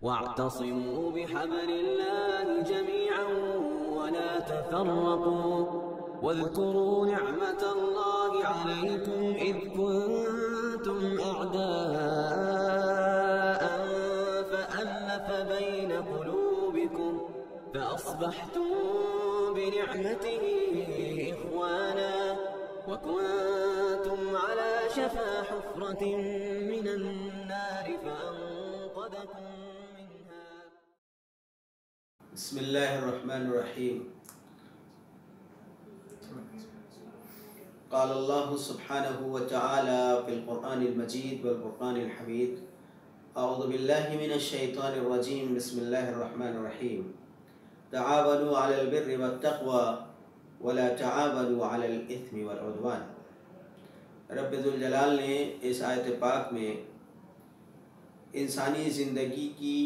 واعتصموا بحبل الله جميعا ولا تفرقوا واذكروا نعمة الله عليكم إذ كنتم أعداء فألف بين قلوبكم فأصبحتم بنعمته إخوانا وكنتم على شفا حفرة من النار فأنقذكم منها. بسم الله الرحمن الرحيم. قال الله سبحانه وتعالى في القرآن المجيد والفرقان الحميد: أعوذ بالله من الشيطان الرجيم. بسم الله الرحمن الرحيم. تعاونوا على البر والتقوى ولا تعاونوا على الإثم والعدوان. رب ذوالجلال نے اس آیت پاک میں انسانی زندگی کی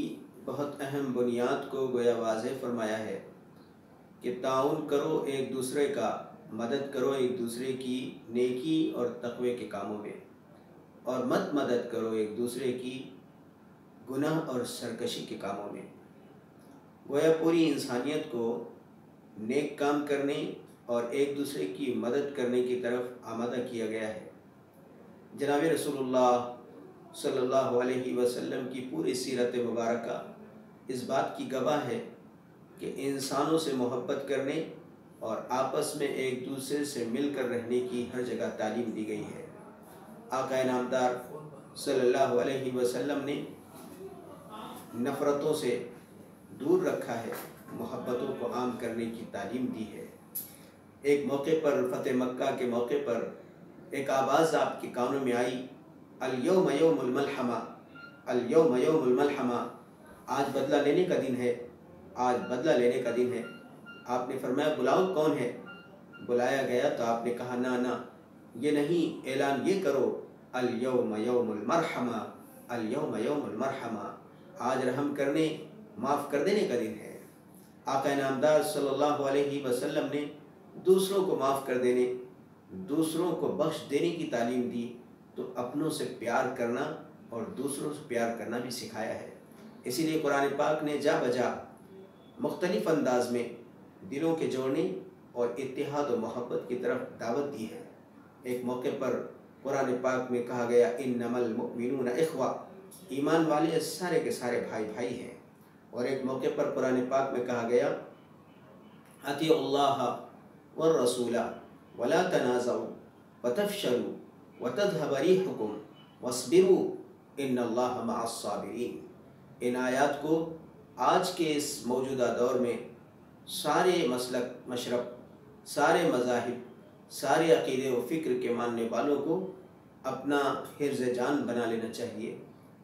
بہت اہم بنیاد کو گویا واضح فرمایا ہے کہ تعاون کرو ایک دوسرے کا، مدد کرو ایک دوسرے کی نیکی اور تقوی کے کاموں میں، اور مت مدد کرو ایک دوسرے کی گناہ اور سرکشی کے کاموں میں۔ گویا پوری انسانیت کو نیک کام کرنے اور ایک دوسرے کی مدد کرنے کی طرف آمادہ کیا گیا ہے۔ جناب رسول اللہ صلی اللہ علیہ وسلم کی پوری سیرت مبارکہ اس بات کی گواہ ہے کہ انسانوں سے محبت کرنے اور آپس میں ایک دوسرے سے مل کر رہنے کی ہر جگہ تعلیم دی گئی ہے۔ آقا نامدار صلی اللہ علیہ وسلم نے نفرتوں سے دور رکھا ہے، محبتوں کو عام کرنے کی تعلیم دی ہے۔ ایک موقع پر فتح مکہ کے موقع پر ایک آواز آپ کے کانوں میں آئی: الیوم یوم الملحمہ، الیوم یوم الملحمہ، آج بدلہ لینے کا دن ہے، آج بدلہ لینے کا دن ہے۔ آپ نے فرمایا بلاؤ کون ہے؟ بلایا گیا تو آپ نے کہا نا یہ نہیں، اعلان یہ کرو الیوم یوم المرحمہ، الیوم یوم المرحمہ، آج رحم کرنے، معاف کر دینے کا دن ہے۔ آقا نامدار صلی اللہ علیہ وسلم نے دوسروں کو معاف کر دینے، دوسروں کو بخش دینے کی تعلیم دی، تو اپنوں سے پیار کرنا اور دوسروں سے پیار کرنا بھی سکھایا ہے۔ اسی لیے قرآن پاک نے جا بجا مختلف انداز میں دلوں کے جوڑنے اور اتحاد و محبت کی طرف دعوت دی ہے۔ ایک موقع پر قرآن پاک میں کہا گیا انما المؤمنون اخوہ، ایمان والے سارے کے سارے بھائی بھائی ہیں۔ اور ایک موقع پر قرآن پاک میں کہا گیا اطیعوا اللہ والرسول ولا تنازعوا وتفشلوا وتذهب ريحكم واصبروا ان اللہ مع الصابرین۔ ان آیات کو آج کے اس موجودہ دور میں سارے مسلک مشرب، سارے مذاہب، سارے عقیدے و فکر کے ماننے والوں کو اپنا حرز جان بنا لینا چاہیے۔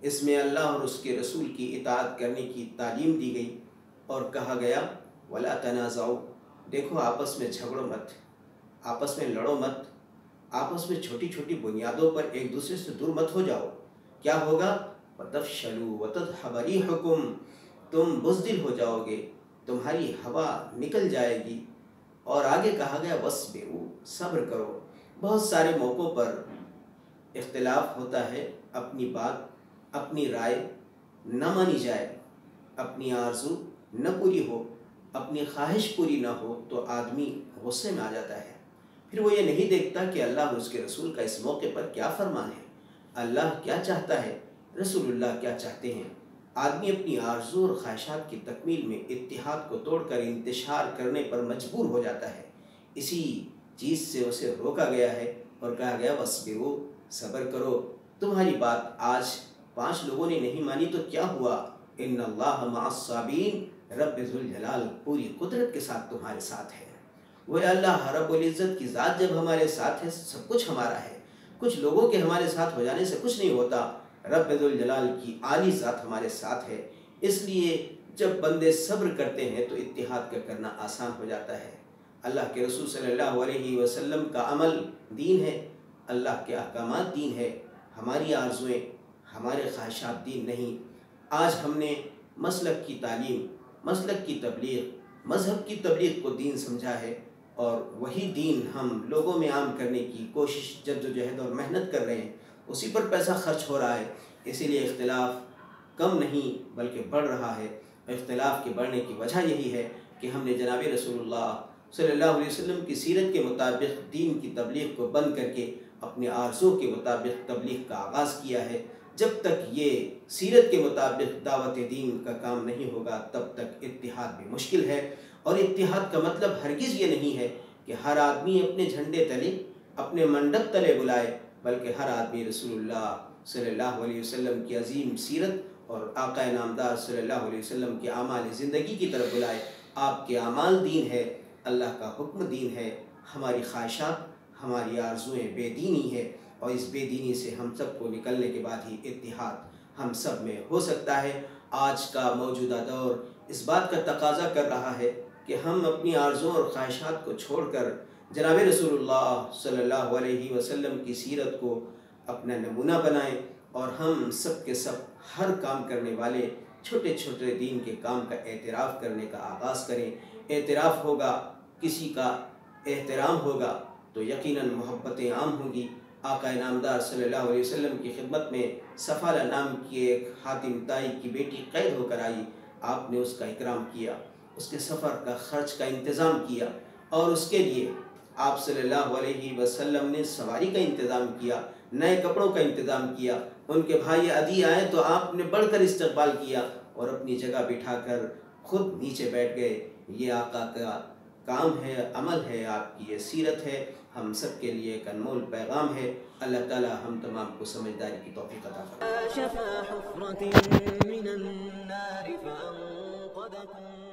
اس میں اللہ اور اس کے رسول کی اطاعت کرنے کی تعلیم دی گئی اور کہا گیا ولا تنازعوا، دیکھو آپس میں جھگڑو مت، آپس میں لڑو مت، آپس میں چھوٹی چھوٹی بنیادوں پر ایک دوسرے سے دور مت ہو جاؤ۔ کیا ہوگا؟ وَتَفْشَلُوا وَتَذْهَبَ رِيحُكُمْ، تم بزدل ہو جاؤ گے، تمہاری ہوا نکل جائے گی۔ اور آگے کہا گیا وَاصْبِرُوا، صبر کرو۔ بہت سارے موقعوں پر اختلاف ہوتا ہے، اپنی بات، اپنی رائے نہ مانی جائے، اپنی آرزو نہ پوری ہو، اپنی خواہش پوری نہ ہو تو آدمی غصے میں آ جاتا ہے۔ پھر وہ یہ نہیں دیکھتا کہ اللہ اور اس کے رسول کا اس موقع پر کیا فرمان ہے، اللہ کیا چاہتا ہے، رسول اللہ کیا چاہتے ہیں۔ آدمی اپنی آرزو اور خواہشات کی تکمیل میں اتحاد کو توڑ کر انتشار کرنے پر مجبور ہو جاتا ہے۔ اسی چیز سے اسے روکا گیا ہے اور کہا گیا وَاصْبِرُوا، صبر کرو۔ تمہاری بات آج 5 لوگوں نے نہیں مانی تو کیا ہوا، ان اللہ مع الصابرین، رب ذوالجلال پوری قدرت کے ساتھ تمہارے ساتھ ہے۔ وہ اللہ رب العزت کی ذات جب ہمارے ساتھ ہے سب کچھ ہمارا ہے۔ کچھ لوگوں کے ہمارے ساتھ ہو جانے سے کچھ نہیں ہوتا، رب ذوالجلال کی عالی ذات ہمارے ساتھ ہے۔ اس لیے جب بندے صبر کرتے ہیں تو اتحاد کا کرنا آسان ہو جاتا ہے۔ اللہ کے رسول صلی اللہ علیہ وسلم کا عمل دین ہے، اللہ کے احکامات دین ہے، ہماری آرزویں، ہمارے خواہشات دین نہیں۔ آج ہم نے مسلک کی تعلیم، مسلک کی تبلیغ، مذہب کی تبلیغ کو دین سمجھا ہے، اور وہی دین ہم لوگوں میں عام کرنے کی کوشش، جد و جہد اور محنت کر رہے ہیں، اسی پر پیسہ خرچ ہو رہا ہے۔ اسی لیے اختلاف کم نہیں بلکہ بڑھ رہا ہے۔ اختلاف کے بڑھنے کی وجہ یہی ہے کہ ہم نے جناب رسول اللہ صلی اللہ علیہ وسلم کی سیرت کے مطابق دین کی تبلیغ کو بند کر کے اپنے آرزو کے مطابق تبلیغ کا آغاز کیا ہے۔ جب تک یہ سیرت کے مطابق دعوت دین کا کام نہیں ہوگا تب تک اتحاد بھی مشکل ہے۔ اور اتحاد کا مطلب ہرگز یہ نہیں ہے کہ ہر آدمی اپنے جھنڈے تلے اپنے منڈپ تلے بلائے، بلکہ ہر آدمی رسول اللہ صلی اللہ علیہ وسلم کی عظیم سیرت اور آقا نامدار صلی اللہ علیہ وسلم کے اعمال زندگی کی طرف بلائے۔ آپ کے اعمال دین ہے، اللہ کا حکم دین ہے، ہماری خواہشات ہماری آرزوئیں بے دینی ہے، اور اس بے دینی سے ہم سب کو نکلنے کے بعد ہی اتحاد ہم سب میں ہو سکتا ہے۔ آج کا موجودہ دور اس بات کا تقاضا کر رہا ہے کہ ہم اپنی آرزوؤں اور خواہشات کو چھوڑ کر جناب رسول اللہ صلی اللہ علیہ وسلم کی سیرت کو اپنا نمونہ بنائیں، اور ہم سب کے سب ہر کام کرنے والے چھوٹے چھوٹے دین کے کام کا اعتراف کرنے کا آغاز کریں۔ اعتراف ہوگا، کسی کا احترام ہوگا تو یقیناً محبتیں عام ہوں گی۔ آقا نامدار صلی اللہ علیہ وسلم کی خدمت میں سفالہ نام کی ایک حاتم طائی کی بیٹی قید ہو کر آئی، آپ نے اس کا اکرام کیا، اس کے سفر کا خرچ کا انتظام کیا، اور اس کے لیے آپ صلی اللہ علیہ وسلم نے سواری کا انتظام کیا، نئے کپڑوں کا انتظام کیا۔ ان کے بھائی عدی آئے تو آپ نے بڑھ کر استقبال کیا اور اپنی جگہ بٹھا کر خود نیچے بیٹھ گئے۔ یہ آقا کا کام ہے، عمل ہے، آپ کی یہ سیرت ہے، ہم سب کے لیے ایک انمول پیغام ہے۔ اللہ تعالی ہم تمام کو سمجھداری کی توفیق عطا فرمائے۔ شفا حفرة من النار فأنقذكم